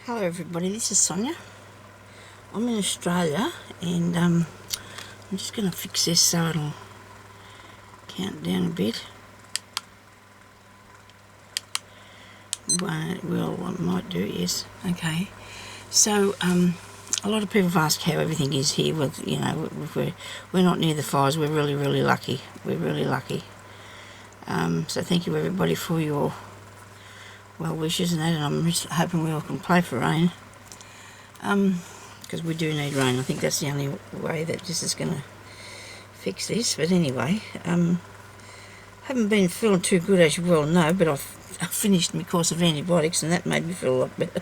Hello everybody, this is Sonia. I'm in Australia and I'm just going to fix this so it'll count down a bit. Well, I might do, yes. Okay, so a lot of people have asked how everything is here. With we're not near the fires. We're really lucky. We're really lucky. So thank you everybody for your well wishes and that, and I'm just hoping we all can play for rain, because we do need rain. I think that's the only way that this is going to fix this. But anyway, haven't been feeling too good, as you well know, but I've finished my course of antibiotics and that made me feel a lot better.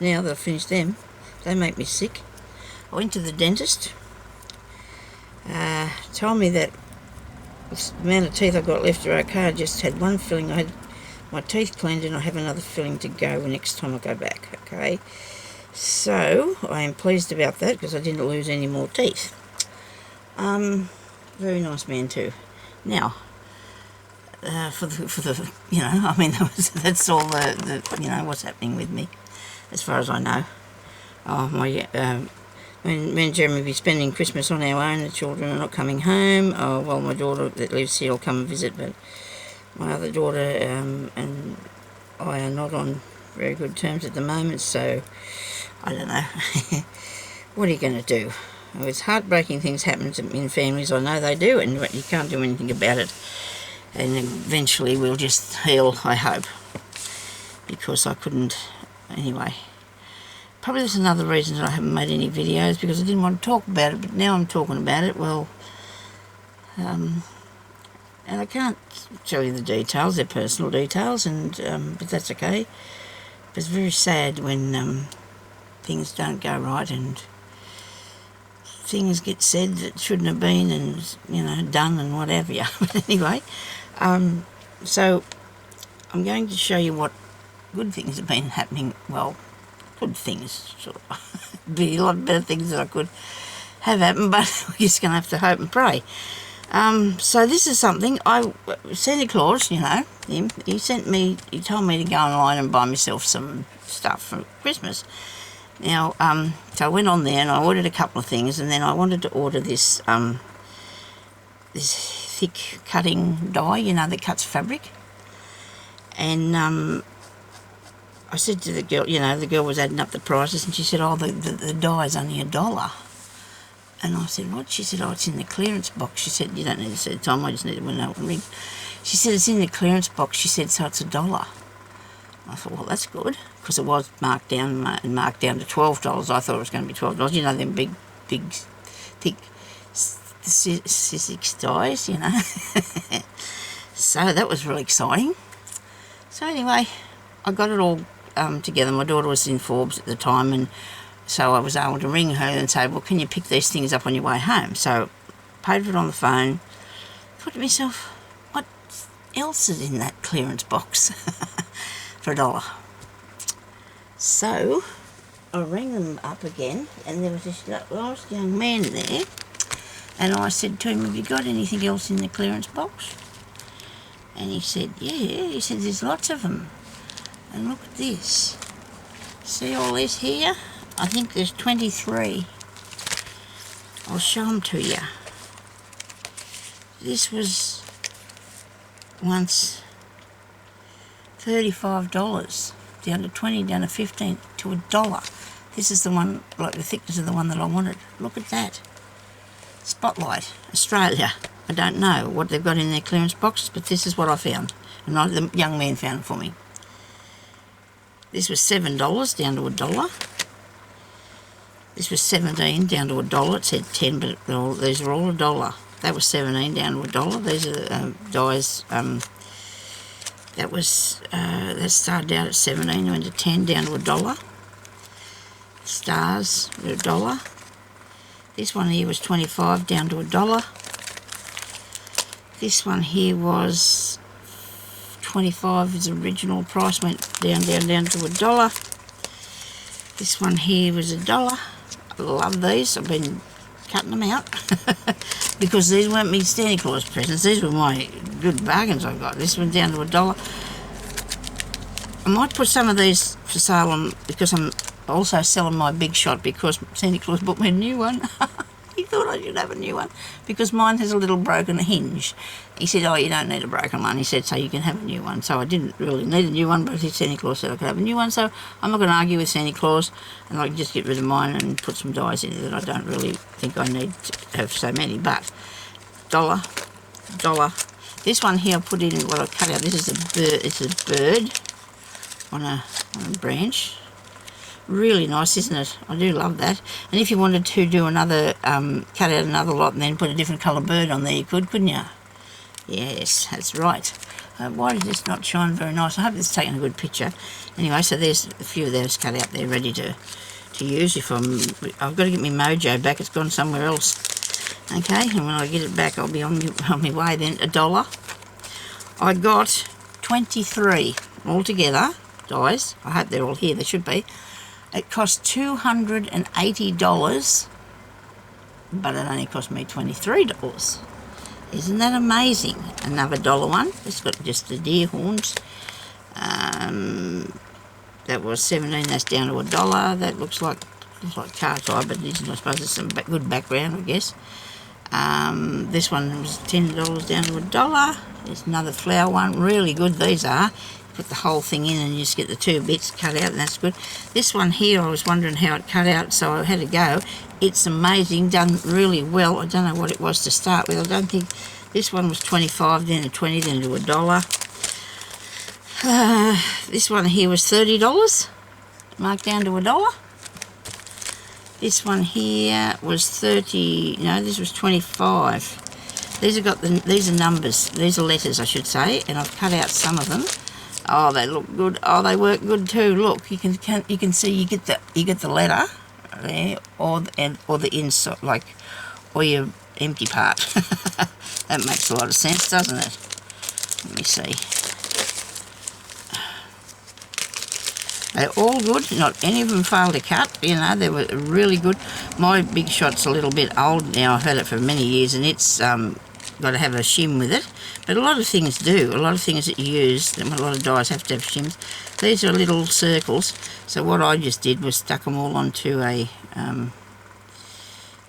Now that I've finished them, they make me sick. I went to the dentist, told me that the amount of teeth I've got left are okay. I just had one filling. I had my teeth cleaned and I have another filling to go next time I go back. Okay, so I am pleased about that because I didn't lose any more teeth. Very nice man too. Now, for the I mean, that's all the what's happening with me, as far as I know. Oh my, me and Jeremy will be spending Christmas on our own. The children are not coming home. Oh well, my daughter that lives here will come and visit, but my other daughter and I are not on very good terms at the moment, so I don't know. What are you going to do? Oh, it's heartbreaking things happen in families, I know they do, and you can't do anything about it. And eventually we'll just heal, I hope, because I couldn't, anyway. Probably there's another reason that I haven't made any videos, because I didn't want to talk about it, but now I'm talking about it. Well, and I can't tell you the details, they're personal details, and but that's okay. But it's very sad when things don't go right and things get said that shouldn't have been, and done and what have you. But anyway, so I'm going to show you what good things have been happening. Well, good things, sort of. Be a lot better things that I could have happened, but we're just going to have to hope and pray. So this is something, Santa Claus, him, he told me to go online and buy myself some stuff for Christmas. Now, so I went on there and I ordered a couple of things, and then I wanted to order this, this thick cutting die, that cuts fabric. And, I said to the girl, the girl was adding up the prices, and she said, oh, the die is only $1. And I said, what? She said, oh, it's in the clearance box. She said, you don't need to say the time, I just need to know what ring. She said, it's in the clearance box. She said, so it's $1. I thought, well, that's good, because it was marked down to $12. I thought it was going to be $12. Them big, thick Sizzix dies, So that was really exciting. So anyway, I got it all together. My daughter was in Forbes at the time, and so I was able to ring her and say, well, can you pick these things up on your way home? So paid for it on the phone. Thought to myself, what else is in that clearance box for $1? So I rang them up again, and there was this last young man there, and I said to him, have you got anything else in the clearance box? And he said, yeah. He said, there's lots of them. And look at this. See all this here? I think there's 23. I'll show them to you. This was once $35, down to 20, down to 15, to $1. This is the one, like the thickness of the one that I wanted. Look at that. Spotlight, Australia. I don't know what they've got in their clearance boxes, but this is what I found. And the young man found it for me. This was $7 down to $1. This was $17 down to $1. It said 10, but these are all $1. That was $17 down to $1. These are dies. That started out at 17, went to 10, down to $1. Stars were $1. This one here was 25, down to $1. This one here was 25. His original price went down to $1. This one here was $1. I love these. I've been cutting them out because these weren't me Santa Claus presents. These were my good bargains I got. This one down to $1. I might put some of these for sale on, because I'm also selling my Big Shot because Santa Claus bought me a new one. He thought I should have a new one because mine has a little broken hinge. He said, oh, you don't need a broken one. He said, so you can have a new one. So I didn't really need a new one, but Santa Claus said I could have a new one. So I'm not going to argue with Santa Claus, and I can just get rid of mine and put some dies in it that I don't really think I need to have so many. But dollar. This one here I put in what I cut out. This is a bird. It's a bird on a branch. Really nice, isn't it? I do love that. And if you wanted to do another, cut out another lot and then put a different colour bird on there, you could, couldn't you? Yes, that's right. Why does this not shine very nice? I hope it's taken a good picture. Anyway, so there's a few of those cut out there ready to use. I've got to get my mojo back. It's gone somewhere else. Okay, and when I get it back, I'll be on my way then. $1. I got 23 altogether dies. I hope they're all here. They should be. It cost $280, but it only cost me $23. Isn't that amazing? Another $1 one. It's got just the deer horns. That was 17. That's down to $1. That looks like car tire, but I suppose it's some good background, I guess. This one was $10 down to $1. There's another flower one. Really good these are. Put the whole thing in and you just get the 2 bits cut out, and that's good. This one here, I was wondering how it cut out, so I had to go. It's amazing, done really well. I don't know what it was to start with. I don't think this one was 25, then a 20, then to $1. This one here was $30, marked down to $1. This one here was 30. No, this was 25. These are numbers. These are letters, I should say, and I've cut out some of them. Oh, they look good. Oh, they work good too. Look, you can see you get the letter there, or the inside, or your empty part. That makes a lot of sense, doesn't it? Let me see. They're all good. Not any of them failed to cut. You know, they were really good. My Big Shot's a little bit old now. I've had it for many years, and it's got to have a shim with it. But a lot of things do. A lot of things that you use, a lot of dies have to have shims. These are little circles. So what I just did was stuck them all onto a,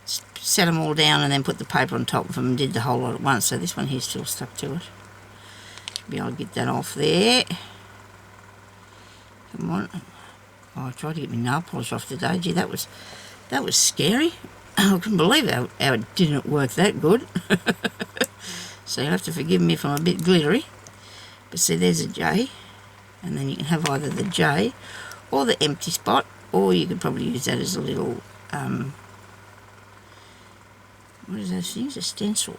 set them all down and then put the paper on top of them and did the whole lot at once. So this one here's still stuck to it. Maybe I'll get that off there. Come on. Oh, I tried to get my nail polish off today. Gee, that was scary. I couldn't believe how it didn't work that good. So you'll have to forgive me if I'm a bit glittery. But see, there's a J. And then you can have either the J or the empty spot, or you could probably use that as a little, what is those things? A stencil.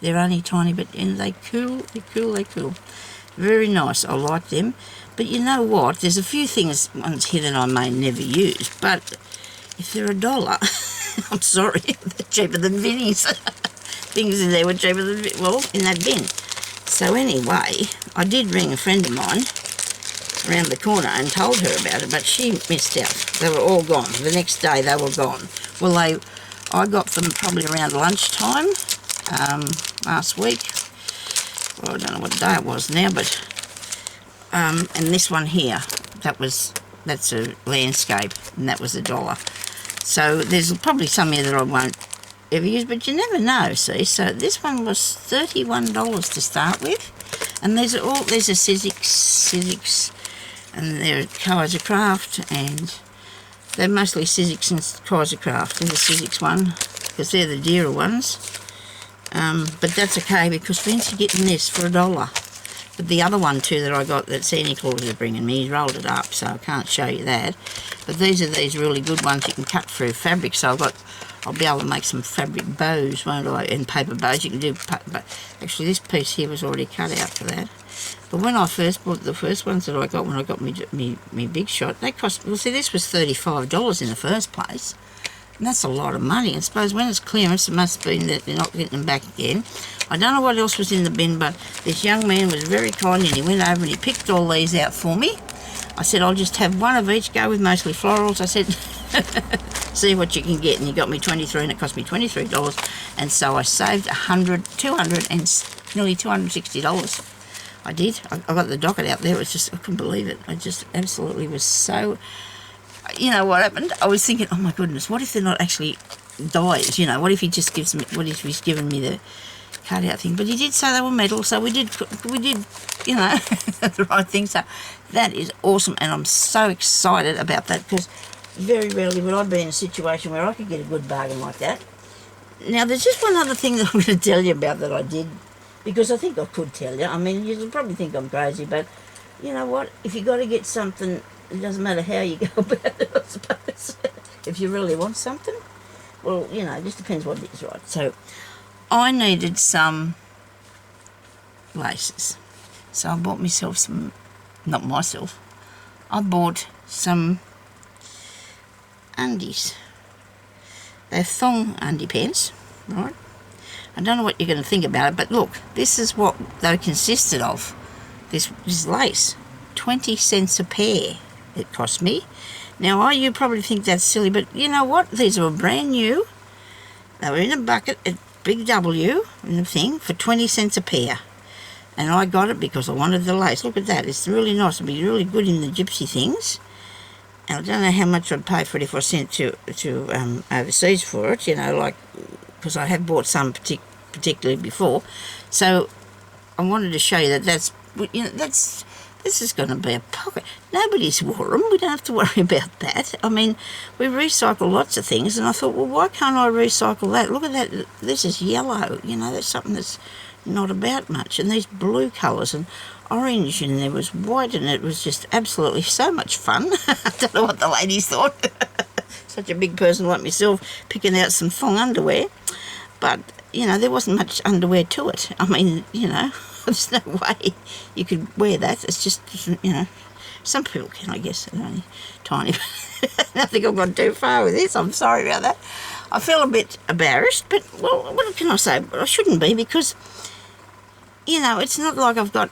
They're only tiny, but and they cool. They cool. Very nice. I like them. But you know what? There's a few ones here that I may never use. But if they're $1, I'm sorry, they're cheaper than Vinnie's. Things in there were cheaper than, well, in that bin. So anyway, I did ring a friend of mine around the corner and told her about it, but she missed out. They were all gone. The next day they were gone. Well, I got them probably around lunchtime last week. Well, I don't know what day it was now, but and this one here, that's a landscape, and that was $1. So there's probably some here that I won't ever use, but you never know, see. So this one was $31 to start with, and there's a Sizzix, and they're Kaiser Craft, and they're mostly Sizzix and Kaiser Craft. There's a Sizzix one, because they're the dearer ones. But that's okay, because Vince's getting this for $1. But the other one too that I got that Santa Claus is bringing me, he rolled it up, so I can't show you that. But these are these really good ones you can cut through fabric, so I'll be able to make some fabric bows, won't I? And paper bows you can do. But actually, this piece here was already cut out for that. But when I first bought the first ones that I got when I got me Big Shot, they cost. Well, see, this was $35 in the first place. And that's a lot of money. I suppose when it's clearance, it must be that they're not getting them back again. I don't know what else was in the bin, but this young man was very kind, and he went over and he picked all these out for me. I said, I'll just have one of each, go with mostly florals. I said, see what you can get. And he got me 23, and it cost me $23. And so I saved $200 and nearly $260. I did. I got the docket out there. It was just, I couldn't believe it. I just absolutely was so... you know what happened? I was thinking, oh my goodness, what if they're not actually dies? You know, what if he just gives me? What if he's given me the cut-out thing? But he did say they were metal, so we did, you know, the right thing. So that is awesome, and I'm so excited about that because very rarely would I be in a situation where I could get a good bargain like that. Now, there's just one other thing that I'm going to tell you about that I did, because I think I could tell you. I mean, you'll probably think I'm crazy, but you know what? If you got to get something, it doesn't matter how you go about it, I suppose. If you really want something, well, you know, it just depends what it is, right? So I needed some laces. So I bought myself some, not myself, I bought some undies. They're thong underpants, right? I don't know what you're going to think about it, but look, this is what they consisted of. This lace, 20 cents a pair it cost me. Now, you probably think that's silly, but you know what? These were brand new. They were in a bucket at Big W in the thing for 20 cents a pair. And I got it because I wanted the lace. Look at that. It's really nice. It'll be really good in the gypsy things. And I don't know how much I'd pay for it if I sent to overseas for it, you know, like, because I have bought some particularly before. So I wanted to show you that this is going to be a pocket. Nobody's wore them. We don't have to worry about that. I mean, we recycle lots of things, and I thought, well, why can't I recycle that? Look at that. This is yellow. You know, that's something that's not about much. And these blue colours and orange, and there was white, and it was just absolutely so much fun. I don't know what the ladies thought. Such a big person like myself picking out some thong underwear. But, you know, there wasn't much underwear to it. I mean, you know, there's no way you could wear that. It's just, you know, some people can, I guess. They're only tiny. I think I've gone too far with this. I'm sorry about that. I feel a bit embarrassed, but, well, what can I say? I shouldn't be, because, you know, it's not like I've got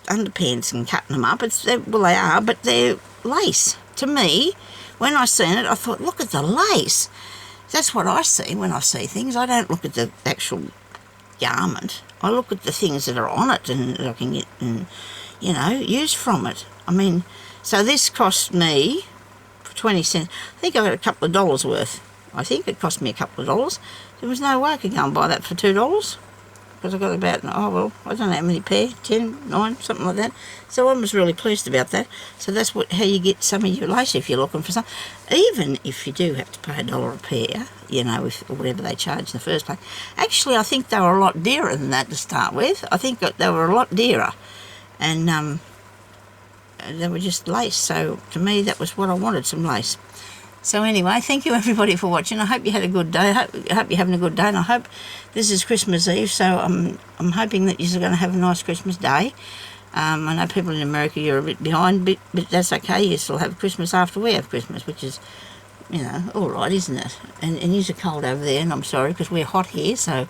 underpants and cutting them up. Well, they are, but they're lace. To me, when I seen it, I thought, look at the lace. That's what I see when I see things. I don't look at the actual garment. I look at the things that are on it and that I can get and, you know, use from it. I mean, so this cost me 20 cents. I think I got a couple of dollars worth. I think it cost me a couple of dollars. There was no way I could go and buy that for $2. Because I got about, oh well, I don't know how many pair, 10, 9, something like that. So I was really pleased about that. So that's how you get some of your lace if you're looking for some. Even if you do have to pay $1 a pair, you know, or whatever they charge in the first place. Actually, I think they were a lot dearer than that to start with. I think they were a lot dearer. And they were just lace. So to me, that was what I wanted, some lace. So anyway, thank you everybody for watching. I hope you had a good day. I hope you're having a good day, and I hope this is Christmas Eve, so I'm hoping that you're going to have a nice Christmas day. I know people in America, you're a bit behind, but that's okay. You still have Christmas after we have Christmas, which is, you know, all right, isn't it? And you're cold over there, and I'm sorry, because we're hot here, so,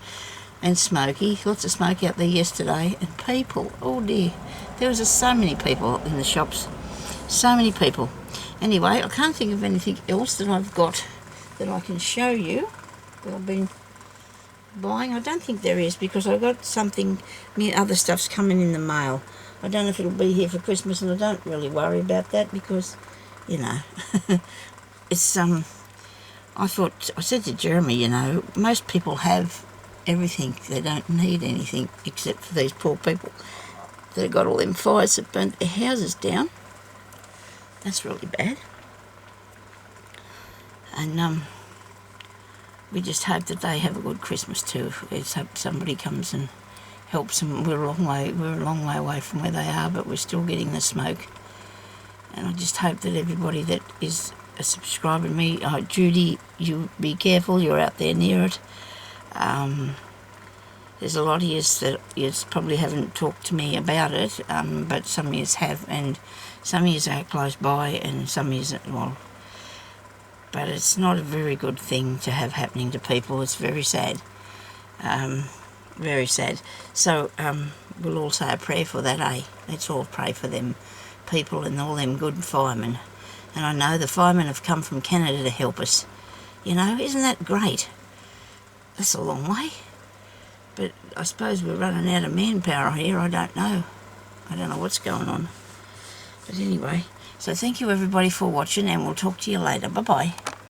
and smoky. Lots of smoke out there yesterday, and people, oh dear. There was just so many people in the shops. So many people. Anyway, I can't think of anything else that I've got that I can show you that I've been buying. I don't think there is, because I've got something, other stuff's coming in the mail. I don't know if it'll be here for Christmas, and I don't really worry about that because, you know, it's, I said to Jeremy, you know, most people have everything. They don't need anything except for these poor people that have got all them fires that burnt their houses down. That's really bad. And we just hope that they have a good Christmas too. We just hope somebody comes and helps them. We're a long way away from where they are, but we're still getting the smoke. And I just hope that everybody that is a subscriber to me, Judy, you be careful. You're out there near it. There's a lot of yous that yous probably haven't talked to me about it, but some of yous have, and some of yous are close by, and some of yous, well, but it's not a very good thing to have happening to people. It's very sad, very sad. So we'll all say a prayer for that, eh? Let's all pray for them people and all them good firemen. And I know the firemen have come from Canada to help us. You know, isn't that great? That's a long way. But I suppose we're running out of manpower here. I don't know. I don't know what's going on. But anyway, So thank you everybody for watching, and we'll talk to you later. Bye bye.